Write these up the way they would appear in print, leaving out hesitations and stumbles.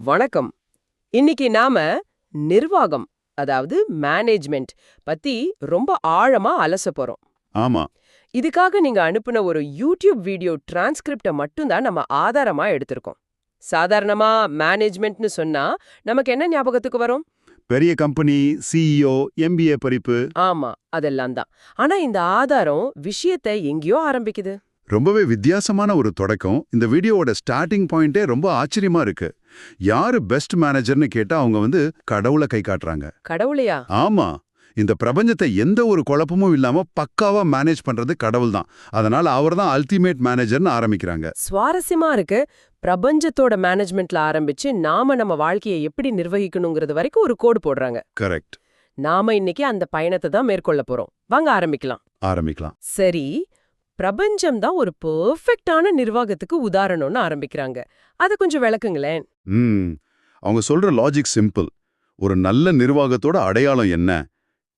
வணக்கம். இன்னைக்கு நாம நிர்வாகம், அதாவது மேனேஜ்மெண்ட் பத்தி ரொம்ப ஆழமா அலச போறோம். ஆமா. இதுக்காக நீங்க அனுப்புன ஒரு யூடியூப் வீடியோ டிரான்ஸ்கிரிப்ட மட்டும் தான் நம்ம ஆதாரமா எடுத்திருக்கோம். சாதாரணமா மேனேஜ்மெண்ட்னு சொன்னா நமக்கு என்ன ஞாபகத்துக்கு வரும்? பெரிய கம்பெனி, சிஇஓ, எம்பிஏ படிப்பு. ஆமா, அதெல்லாம் தான். ஆனா இந்த ஆதாரம் விஷயத்தை எங்கேயோ ஆரம்பிக்குது. ரொம்பவே வித்தியாசமான ஒரு தொடக்கம். இந்த வீடியோவோட ஸ்டார்டிங் பாயிண்டே ரொம்ப ஆச்சரியமா இருக்கு. யாரு பெஸ்ட் மேனேஜர்னு கேட்டா அவங்க கடவுளை கை காட்டுறாங்க. கடவுளையா? ஆமா. இந்த பிரபஞ்சத்தை எந்த ஒரு குழப்பமும் இல்லாம பக்காவா மேனேஜ் பண்றது கடவுள் தான். அதனால அவர்தான் அல்டிமேட் மேனேஜர்னு ஆரம்பிக்கிறாங்க. சுவாரஸ்யமா இருக்கு. பிரபஞ்சத்தோட மேனேஜ்மெண்ட்ல ஆரம்பிச்சு நாம நம்ம வாழ்க்கையை எப்படி நிர்வகிக்கணுங்கிறது வரைக்கும் ஒரு கோடு போடுறாங்க. கரெக்ட். நாம இன்னைக்கு அந்த பயணத்தை தான் மேற்கொள்ள போறோம். வாங்க ஆரம்பிக்கலாம். சரி, பிரபஞ்சம் தான் ஒரு பெர்ஃபெக்ட்டான நிர்வாகத்துக்கு உதாரணம்னு ஆரம்பிக்கிறாங்க. அத கொஞ்சம் விளக்குங்களேன். அவங்க சொல்ற லாஜிக் சிம்பிள். ஒரு நல்ல நிர்வாகத்தோட அடையாளம் என்ன?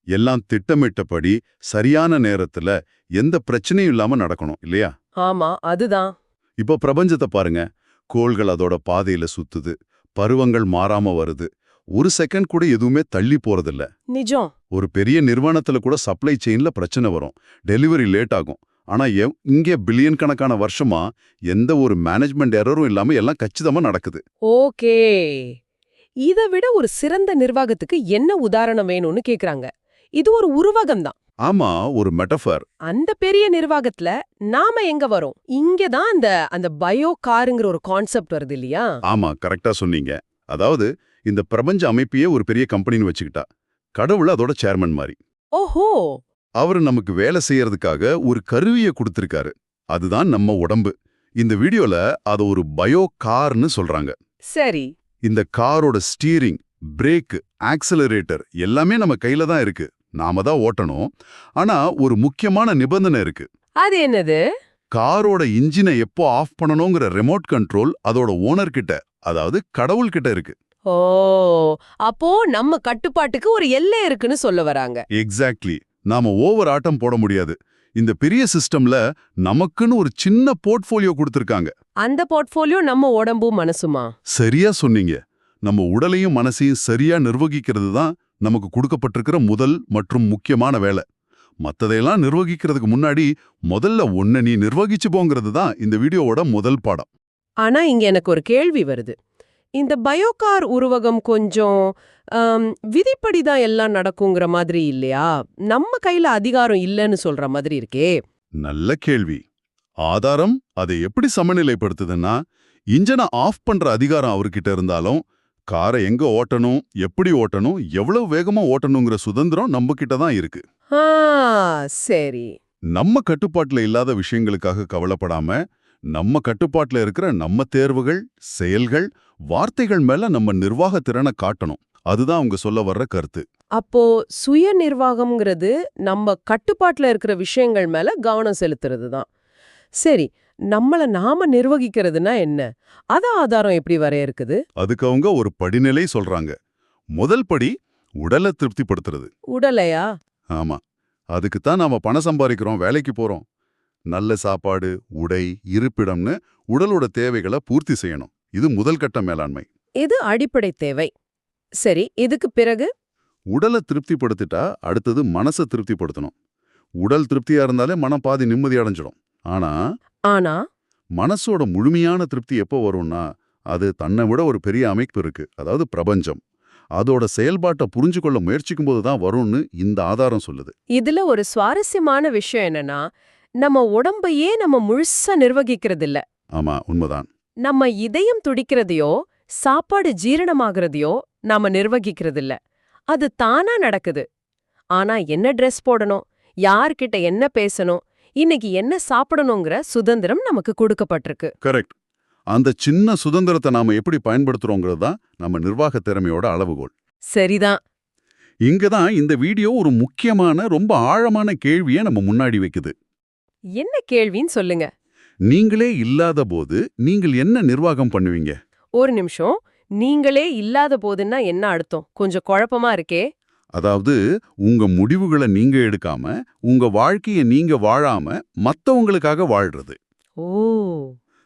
எல்லாம் திட்டமிட்டபடி சரியான நேரத்துல எந்த பிரச்சனையும் இல்லாம நடக்கணும் இல்லையா? ஆமா, அதுதான். இப்போ பிரபஞ்சத்தை பாருங்க. கோள்கள் அதோட பாதையில சுத்துது, பருவங்கள் மாறாம வருது, ஒரு செகண்ட் கூட எதுவுமே தள்ளி போறதில்ல. நிஜம். ஒரு பெரிய நிறுவனத்துல கூட சப்ளை செயின்ல பிரச்சனை வரும், டெலிவரி லேட் ஆகும். ஆனா இங்கே பில்லியன் கணக்கான வருஷமா எந்த ஒரு மேனேஜ்மெண்ட் எரரும் இல்லாம எல்லாம் கச்சிதமா நடக்குது. ஓகே, இதை விட ஒரு சிறந்த நிர்வாகத்துக்கு என்ன உதாரணம் வேணும்னு கேக்குறாங்க. இது ஒரு உருவகம் தான். ஆமா, ஒரு மெட்டஃபர். அந்த பெரிய நிர்வாகத்துல நாம எங்க வரோம்? இங்கதான் அந்த பயோ காருங்கிற ஒரு கான்செப்ட் வருது இல்லையா? ஆமா, கரெக்டா சொன்னீங்க. அதாவது இந்த பிரபஞ்ச அமைப்பையே ஒரு பெரிய கம்பெனின்னு வச்சுக்கிட்டா, கடவுள் அதோட சேர்மன் மாதிரி. ஓஹோ. அவரு நமக்கு வேலை செய்யறதுக்காக ஒரு கருவியை கொடுத்திருக்காரு. அதுதான் நம்ம உடம்பு. இந்த வீடியோல அத ஒரு பயோ கார்னு சொல்றாங்க. சரி. இந்த காரோட ஸ்டீரிங், பிரேக், ஆக்சலரேட்டர் எல்லாமே நம்ம கையில தான் இருக்கு. நாம தான் ஓட்டணும். ஆனா ஒரு முக்கியமான நிபந்தனை இருக்கு. அது என்னது? காரோட இன்ஜினை எப்போ ஆஃப் பண்ணணுங்கிற ரிமோட் கண்ட்ரோல் அதோட ஓனர் கிட்ட, அதாவது கடவுள் கிட்ட இருக்கு. ஓ, அப்போ நம்ம கட்டுப்பாட்டுக்கு ஒரு எல்லை இருக்குன்னு சொல்ல வராங்க. எக்ஸாக்ட்லி. நாம ஓவர் ஆட்டம் போட முடியாது. இந்த பெரிய சிஸ்டம்ல நமக்குன்னு ஒரு சின்ன போர்ட்ஃபோலியோ கொடுத்திருக்காங்க. அந்த போர்ட்ஃபோலியோ நம்ம உடம்பும் மனசுமா? சரியா சொன்னீங்க. நம்ம உடலையும் மனசையும் சரியா நிர்வகிக்கிறது தான் நமக்கு கொடுக்கப்பட்டிருக்கிற முதல் மற்றும் முக்கியமான வேலை. மத்ததையெல்லாம் நிர்வகிக்கிறதுக்கு முன்னாடி முதல்ல ஒன்ன நீ நிர்வகிச்சு போங்கிறது தான் இந்த வீடியோவோட முதல் பாடம். ஆனா இங்க எனக்கு ஒரு கேள்வி வருது. இந்த பயோகார் உருவகம் கொஞ்சம் விதிப்படிதான் எல்லாம் நடக்குங்கிற மாதிரி இல்லையா? நம்ம கையில அதிகாரம் இல்லைன்னு சொல்ற மாதிரி இருக்கே. நல்ல கேள்வி. ஆதாரம் அதை எப்படி சமநிலைப்படுத்துதுன்னா, இன்ஜனை ஆஃப் பண்ற அதிகாரம் அவர்கிட்ட இருந்தாலும், காரை எங்க ஓட்டணும், எப்படி ஓட்டணும், எவ்வளவு வேகமா ஓட்டணுங்கிற சுதந்திரம் நம்ம கிட்ட தான் இருக்கு. சரி. நம்ம கட்டுப்பாட்டுல இல்லாத விஷயங்களுக்காக கவலைப்படாம, நம்ம கட்டுப்பாட்டுல இருக்கிற நம்ம தேர்வுகள், செயல்கள், வார்த்தைகள் மேல நம்ம நிர்வாக திறனை காட்டணும். அதுதான் அவங்க சொல்ல வர்ற கருத்து. அப்போ சுய நிர்வாகம்ங்கிறது நம்ம கட்டுப்பாட்டுல இருக்கிற விஷயங்கள் மேல கவனம் செலுத்துறது தான். சரி, நம்மள நாம நிர்வகிக்கிறதுனா என்ன? அத ஆதாரம் எப்படி வரையறுக்குது? அதுக்கு அவங்க ஒரு படிநிலை சொல்றாங்க. முதல் படி உடலை திருப்திப்படுத்துறது. உடலையா? ஆமா. அதுக்கு தான் நாம பணம் சம்பாதிக்கிறோம், வேலைக்கு போறோம். நல்ல சாப்பாடு, உடை, இருப்பிடம்னு உடலோட தேவைகளை பூர்த்தி செய்யணும். இது முதல் கட்ட மேலாண்மை. இது அடிப்படை தேவை. சரி, இதுக்கு பிறகு? உடலை திருப்திப்படுத்திட்டா அடுத்தது மனசை திருப்திப்படுத்தணும். உடல் திருப்தியா இருந்தாலே மனம் பாதி நிம்மதி அடைஞ்சிடும். ஆனா மனசோட முழுமையான திருப்தி எப்போ வரும்னா, அது தன்னை விட ஒரு பெரிய அமைப்பு இருக்கு, அதாவது பிரபஞ்சம். அதோட செயல்பாட்டை புரிஞ்சு கொள்ள முயற்சிக்கும் போது தான் வரும்னு இந்த ஆதாரம் சொல்லுது. இதுல ஒரு சுவாரஸ்யமான விஷயம் என்னன்னா, நம்ம உடம்பையே நம்ம முழுசா நிர்வகிக்கிறது இல்ல. ஆமா, உண்மைதான். நம்ம இதயம் துடிக்கிறதையோ சாப்பாடு ஜீரணமாகறதையோ நாம நிர்வகிக்கிறது இல்ல. அது தானா நடக்குது. ஆனா என்ன ட்ரெஸ் போடணும், யார்கிட்ட என்ன பேசணும், இன்னைக்கு என்ன சாப்பிடணுங்கிற சுதந்திரம் நமக்கு கொடுக்கப்பட்டிருக்கு. கரெக்ட். அந்த சின்ன சுதந்திரத்தை நாம எப்படி பயன்படுத்துறோங்கிறது தான் நம்ம நிர்வாக திறமையோட அளவுகோல். சரிதான். இங்கதான் இந்த வீடியோ ஒரு முக்கியமான, ரொம்ப ஆழமான கேள்வியை நம்ம முன்னாடி வைக்குது. என்ன கேள்வின்னு சொல்லுங்க. நீங்களே இல்லாத போது நீங்கள் என்ன நிர்வாகம் பண்ணுவீங்க? ஒரு நிமிஷம். நீங்களே இல்லாத போதுன்னா என்ன அர்த்தம்? கொஞ்சம் குழப்பமா இருக்கே. அதாவது உங்க முடிவுகளை நீங்க எடுக்காம, உங்க வாழ்க்கையை நீங்க வாழாம மத்தவங்களுக்காக வாழ்றது. ஓ.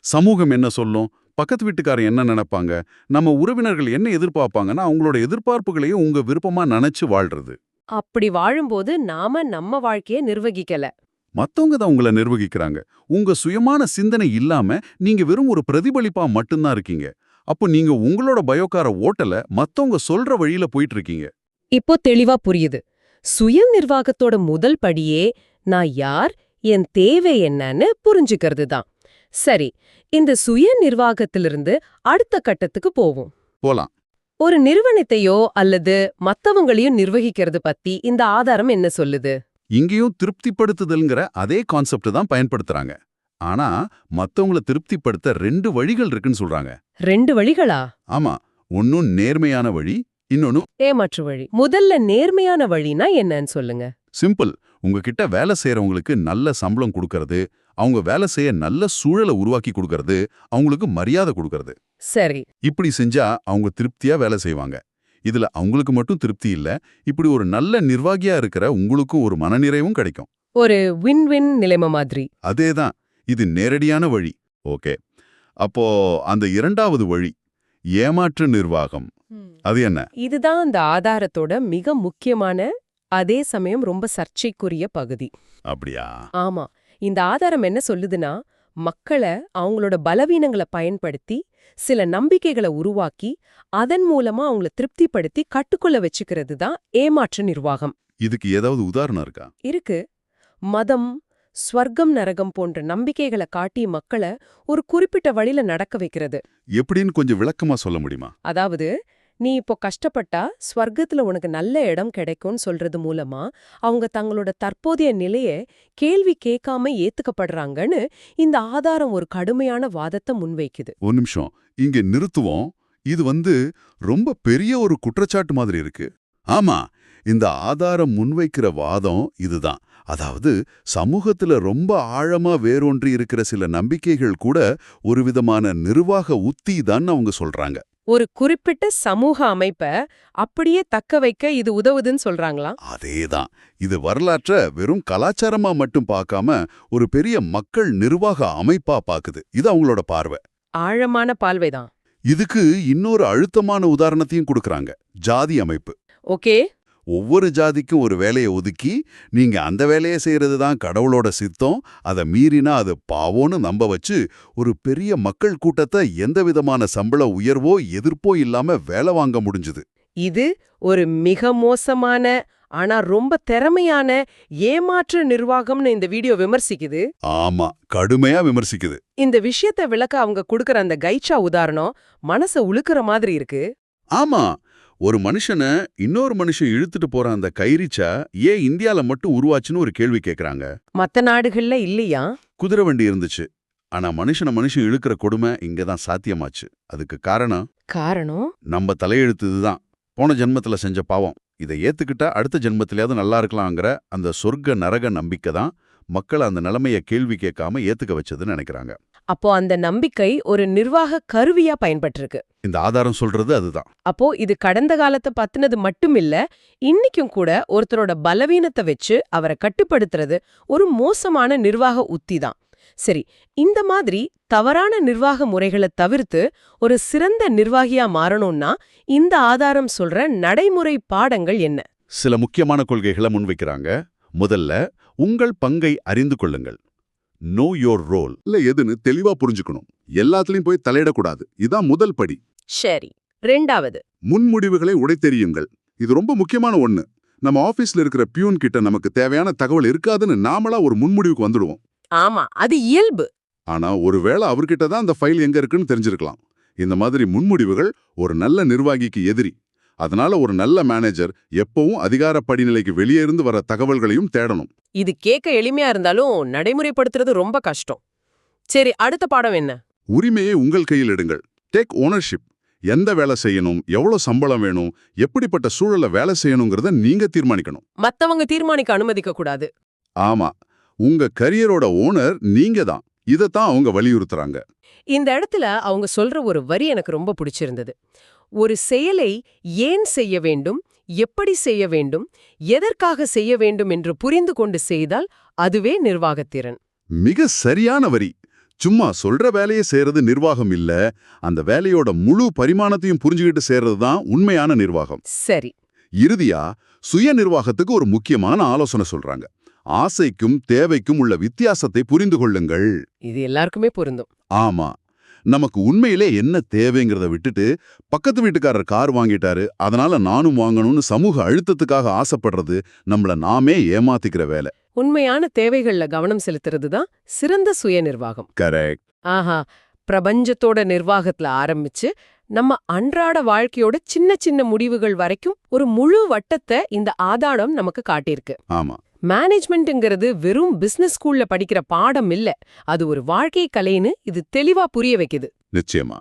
சமூகம் என்ன சொல்லும்? பக்கத்து வீட்டுக்காரன் என்ன நினைப்பாங்க, நம்ம உறவினர்கள் என்ன எதிர்பார்ப்பாங்கன்னா அவங்களோட எதிர்பார்ப்புகளையும் உங்க விருப்பமா நினைச்சு வாழ்றது. அப்படி வாழும்போது நாம நம்ம வாழ்க்கைய நிர்வகிக்கல. மத்தவங்க தான் உங்களை நிர்வகிக்கிறாங்க. உங்க சுயமான சிந்தனை இல்லாம நீங்க வெறும் ஒரு பிரதிபலிப்பா மட்டும்தான் இருக்கீங்க. அப்போ நீங்க உங்களோட பயோக்கார ஓட்டல மத்தவங்க சொல்ற வழியில போயிட்டு இருக்கீங்க. இப்போ தெளிவா புரியுது. சுய நிர்வாகத்தோட முதல் படியே நான் யார், என் தேவை என்னன்னு புரிஞ்சுக்கிறது தான். சரி, இந்த சுய நிர்வாகத்திலிருந்து அடுத்த கட்டத்துக்கு போவோம். போலாம். ஒரு நிறுவனத்தையோ அல்லது மத்தவங்களையும் நிர்வகிக்கிறது பத்தி இந்த ஆதாரம் என்ன சொல்லுது? இங்கேயும் திருப்திப்படுத்துதல்ங்கிற அதே கான்செப்ட் தான் பயன்படுத்துறாங்க. ஆனா மத்தவங்கள திருப்திப்படுத்த 2 வழிகள் இருக்குன்னு சொல்றாங்க. 2 வழிகளா? ஆமா, ஒன்னும் நேர்மையான வழி, இன்னொன்னு ஏமாற்று வழி. முதல்ல நேர்மையான வழினா என்னன்னு சொல்லுங்க. சிம்பிள். உங்ககிட்ட வேலை செய்யறவங்களுக்கு நல்ல சம்பளம் கொடுக்கறது, அவங்க வேலை செய்ய நல்ல சூழலை உருவாக்கி கொடுக்கறது, அவங்களுக்கு மரியாதை கொடுக்கறது. சரி. இப்படி செஞ்சா அவங்க திருப்தியா வேலை செய்வாங்க. இதுல அவங்களுக்கு மட்டும் திருப்தி இல்ல, இப்படி ஒரு நல்ல நிர்வாகியா இருக்கிற உங்களுக்கும் ஒரு மனநிறைவும் கிடைக்கும். ஒரு வின்-வின் நிலைமை மாதிரி. அதேதான், இது நேரடியான வழி. ஓகே, அப்போ அந்த 2வது வழி, ஏமாற்று நிர்வாகம், அது என்ன? இதுதான் அந்த ஆதாரத்தோட மிக முக்கியமான, அதே சமயம் ரொம்ப சர்ச்சைக்குரிய பகுதி. அப்படியா? ஆமா. இந்த ஆதாரம் என்ன சொல்லுதுன்னா, மக்களை அவங்களோட பலவீனங்களை பயன்படுத்தி சில நம்பிக்கைகளை உருவாக்கி அதன் மூலமா அவங்கள திருப்திப்படுத்தி கட்டுக்குள்ள வச்சுக்கிறது தான் ஏமாற்று நிர்வாகம். இதுக்கு ஏதாவது உதாரணம் இருக்கா? இருக்கு. மதம், ஸ்வர்க்கம் நரகம் போன்ற நம்பிக்கைகளை காட்டி மக்களை ஒரு குறிப்பிட்ட வழியில நடக்க வைக்கிறது. எப்படின்னு கொஞ்சம் விளக்கமா சொல்ல முடியுமா? அதாவது, நீ இப்போ கஷ்டப்பட்டா ஸ்வர்க்கத்துல உனக்கு நல்ல இடம் கிடைக்கும்னு சொல்றது மூலமா அவங்க தங்களோட தற்போதைய நிலையை கேள்வி கேட்காம ஏத்துக்கப்படுறாங்கன்னு இந்த ஆதாரம் ஒரு கடுமையான வாதத்தை முன்வைக்குது. ஒரு நிமிஷம், இங்க நிறுத்துவோம். இது ரொம்ப பெரிய ஒரு குற்றச்சாட்டு மாதிரி இருக்கு. ஆமா, இந்த ஆதாரம் முன்வைக்கிற வாதம் இதுதான். அதாவது சமூகத்துல ரொம்ப ஆழமா வேரூன்றி இருக்கிற சில நம்பிக்கைகள் கூட ஒரு விதமான நிர்வாக உத்தி தான் அவங்க சொல்றாங்க. ஒரு குறிப்பிட்ட சமூக அமைப்ப அப்படியே தக்க வைக்க இது உதவுதுன்னு சொல்றாங்களா? அதேதான். இது வரலாற்ற வெறும் கலாச்சாரமா மட்டும் பார்க்காம ஒரு பெரிய மக்கள் நிர்வாக அமைப்பா பாக்குது. இது அவங்களோட பார்வை. ஆழமான பார்வைதான். இதுக்கு இன்னொரு அழுத்தமான உதாரணத்தையும் கொடுக்கறாங்க. ஜாதி அமைப்பு. ஓகே. ஒவ்வொரு ஜாதிக்கும் ஒரு வேலையை ஒதுக்கி நீங்க அந்த வேலையை செய்யறது தான் கடவுளோட சித்தம், அதை மீறினா அது பாவோன்னு நம்ப வச்சு ஒரு பெரிய மக்கள் கூட்டத்தை எந்த விதமான சம்பள உயர்வோ எதிர்ப்போ இல்லாம வேலை வாங்க முடிஞ்சுது. இது ஒரு மிக மோசமான ஆனா ரொம்ப திறமையான ஏமாற்று நிர்வாகம்னு இந்த வீடியோ விமர்சிக்குது. ஆமா, கடுமையா விமர்சிக்குது. இந்த விஷயத்தை விளக்க அவங்க கொடுக்கற அந்த கைச்சா உதாரணம் மனச உழுக்குற மாதிரி இருக்கு. ஆமா, ஒரு மனுஷனை இன்னொரு மனுஷன் இழுத்துட்டு போற அந்த கைரிச்சா ஏன் இந்தியால மட்டும் உருவாச்சுன்னு ஒரு கேள்வி கேக்குறாங்க. மத்த நாடுகள்ல இல்லையா? குதிரை வண்டி இருந்துச்சு, ஆனா மனுஷன் இழுக்கிற கொடுமை இங்கதான் சாத்தியமாச்சு. அதுக்கு காரணம் நம்ம தலையெழுத்து இதுதான். போன ஜென்மத்துல செஞ்ச பாவம். இதை ஏத்துக்கிட்டா அடுத்த ஜென்மத்திலேயாவது நல்லா இருக்கலாங்கிற அந்த சொர்க்க நரக நம்பிக்கை தான் மக்கள் அந்த நிலைமைய கேள்வி கேட்காம ஏத்துக்க வச்சதுன்னு நினைக்கிறாங்க. அப்போ அந்த நம்பிக்கை ஒரு நிர்வாக கருவியா பயன்பட்டிருக்கு. இந்த ஆதாரம் சொல்றது அதுதான். அப்போ இது கடந்த காலத்தை பத்தினது மட்டும் இல்ல, இன்னைக்கும் கூட ஒருத்தரோட பலவீனத்தை வச்சு அவரை கட்டுப்படுத்துறது ஒரு மோசமான நிர்வாக உத்தி தான். சரி, இந்த மாதிரி தவறான நிர்வாக முறைகளை தவிர்த்து ஒரு சிறந்த நிர்வாகியா மாறணும்னா இந்த ஆதாரம் சொல்ற நடைமுறை பாடங்கள் என்ன? சில முக்கியமான கொள்கைகளை முன்வைக்கிறாங்க. முதல்ல, உங்கள் பங்கை அறிந்து கொள்ளுங்கள். நோ யோர் ரோல் இல்ல எதுன்னு தெளிவா புரிஞ்சுக்கணும். எல்லாத்துலயும் போய் தலையிடக்கூடாது. இதான் முதல் படி. சரி. 2வது, முன்முடிவுகளை உடைத்தெறியுங்கள். இது ரொம்ப முக்கியமான ஒண்ணு. நம்ம ஆபீஸ்ல இருக்கிற பியூன் கிட்ட நமக்கு தேவையான தகவல் இருக்காதுன்னு நாமளா ஒரு முன்முடிவுக்கு வந்துடுவோம். ஆமா, அது இயல்பு. ஆனா ஒருவேளை அவர்கிட்ட தான் அந்த ஃபைல் எங்க இருக்குன்னு தெரிஞ்சிருக்கலாம். இந்த மாதிரி முன்முடிவுகள் ஒரு நல்ல நிர்வாகிக்கு எதிரி. அதனால ஒரு நல்ல மேனேஜர் எப்பவும் அதிகார படிநிலைக்கு வெளியே இருந்து வர தகவல்களையும் தேடணும். இது கேட்க எளிமையா இருந்தாலும் நடைமுறைப்படுத்துறது ரொம்ப கஷ்டம். சரி, அடுத்த பாடம் என்ன? உரிமையை உங்கள் கையில் எடுங்கள். Take ownership. எந்த வேலை செய்யணும், எவ்வளவு சம்பளம் வேணும், எப்படிப்பட்ட சூழல்ல வேலை செய்யணுங்கிறத நீங்க தீர்மானிக்கணும். மத்தவங்க தீர்மானிக்க அனுமதிக்க கூடாது. ஆமா, உங்க கரியரோட ஓனர் நீங்க தான். இதத்தான் அவங்க வலியுறுத்துறாங்க. இந்த இடத்துல அவங்க சொல்ற ஒரு வரி எனக்கு ரொம்ப பிடிச்சிருந்தது. ஒரு செயலை ஏன் செய்ய வேண்டும், எப்படி செய்ய வேண்டும், எதற்காக செய்ய வேண்டும் என்று புரிந்து கொண்டு செய்தால் அதுவே நிர்வாகத்திறன். மிக சரியான வரி. சும்மா சொல்ற வேலையை செய்யறது நிர்வாகம் இல்ல, அந்த வேலையோட முழு பரிமாணத்தையும் புரிஞ்சுக்கிட்டு செய்யறது தான் உண்மையான நிர்வாகம். சரி. இறுதியா சுய நிர்வாகத்துக்கு ஒரு முக்கியமான ஆலோசனை சொல்றாங்க. ஆசைக்கும் தேவைக்கும் உள்ள வித்தியாசத்தை புரிந்து கொள்ளுங்கள். இது எல்லாருக்குமே பொருந்தும். ஆமா, நமக்கு உண்மையிலே என்ன தேவைங்கிறத விட்டுட்டு பக்கத்து வீட்டுக்காரர் கார் வாங்கிட்டாரு, அதனால நானும் வாங்கணும்னு சமூக அழுத்தத்துக்காக ஆசைப்படுறது நம்மள நாமே ஏமாத்திக்கிற வேலை. உண்மையான தேவைகள்ல கவனம் செலுத்துறது தான் சிறந்த சுய நிர்வாகம். கரெக்ட். ஆஹா, பிரபஞ்சத்தோட நிர்வாகத்துல ஆரம்பிச்சு நம்ம அன்றாட வாழ்க்கையோட சின்ன சின்ன முடிவுகள் வரைக்கும் ஒரு முழு வட்டத்தை இந்த ஆதாரம் நமக்கு காட்டியிருக்கு. ஆமா, மேனேஜ்மெண்ட்ங்கிறது வெறும் பிசினஸ் ஸ்கூல்ல படிக்கிற பாடம் இல்ல, அது ஒரு வாழ்க்கை கலைன்னு இது தெளிவா புரிய வைக்குது. நிச்சயமா.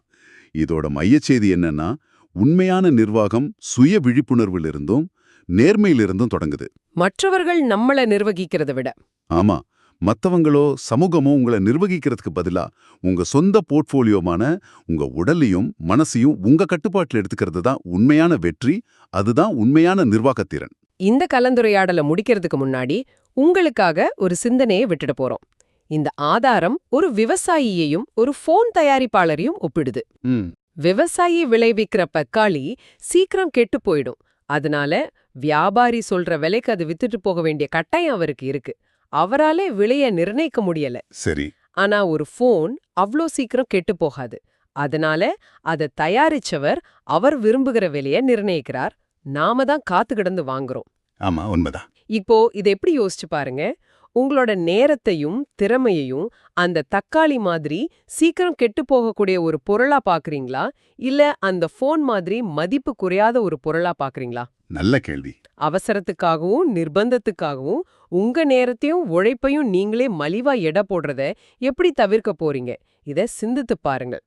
இதோட மையச்செய்தி என்னன்னா, உண்மையான நிர்வாகம் சுய விழிப்புணர்விலிருந்தும் நேர்மையிலிருந்தும் தொடங்குது. மற்றவர்கள் நம்மள நிர்வகிக்கிறத விட. ஆமா, மத்தவங்களோ சமூகமோ உங்களை நிர்வகிக்கிறதுக்கு பதிலா உங்க சொந்த போர்ட்ஃபோலியோமான உங்க உடலையும் மனசையும் உங்க கட்டுப்பாட்டில் எடுத்துக்கிறது தான் உண்மையான வெற்றி. அதுதான் உண்மையான நிர்வாகத்திறன். இந்த கலந்துரையாடல முடிக்கிறதுக்கு முன்னாடி உங்களுக்காக ஒரு சிந்தனையை விட்டுட போறோம். இந்த ஆதாரம் ஒரு விவசாயியையும் ஒரு போன் தயாரிப்பாளரையும் ஒப்பிடுது. விவசாயி விளைவிக்கிற தக்காளி சீக்கிரம் கெட்டு போயிடும். அதனால வியாபாரி சொல்ற விலைக்கு அது வித்துட்டு போக வேண்டிய கட்டாயம் அவருக்கு இருக்கு. அவராலே விலைய நிர்ணயிக்க முடியல. சரி. ஆனா ஒரு போன் அவ்ளோ சீக்கிரம் கெட்டு போகாது. அதனால அதை தயாரிச்சவர் அவர் விரும்புகிற விலைய நிர்ணயிக்கிறார். நாம தான் காத்து கிடந்து வாங்குறோம். ஆமா, உண்மைதான். இப்போ இதை எப்படி யோசிச்சு பாருங்க. உங்களோட நேரத்தையும் திறமையையும் அந்த தக்காளி மாதிரி சீக்கிரம் கெட்டு போகக்கூடிய ஒரு பொருளா பாக்குறீங்களா, இல்ல அந்த போன் மாதிரி மதிப்பு குறையாத ஒரு பொருளா பாக்குறீங்களா? நல்ல கேள்வி. அவசரத்துக்காகவும் நிர்பந்தத்துக்காகவும் உங்க நேரத்தையும் உழைப்பையும் நீங்களே மலிவா எடை போடுறத எப்படி தவிர்க்க போறீங்க? இத சிந்தித்து பாருங்க.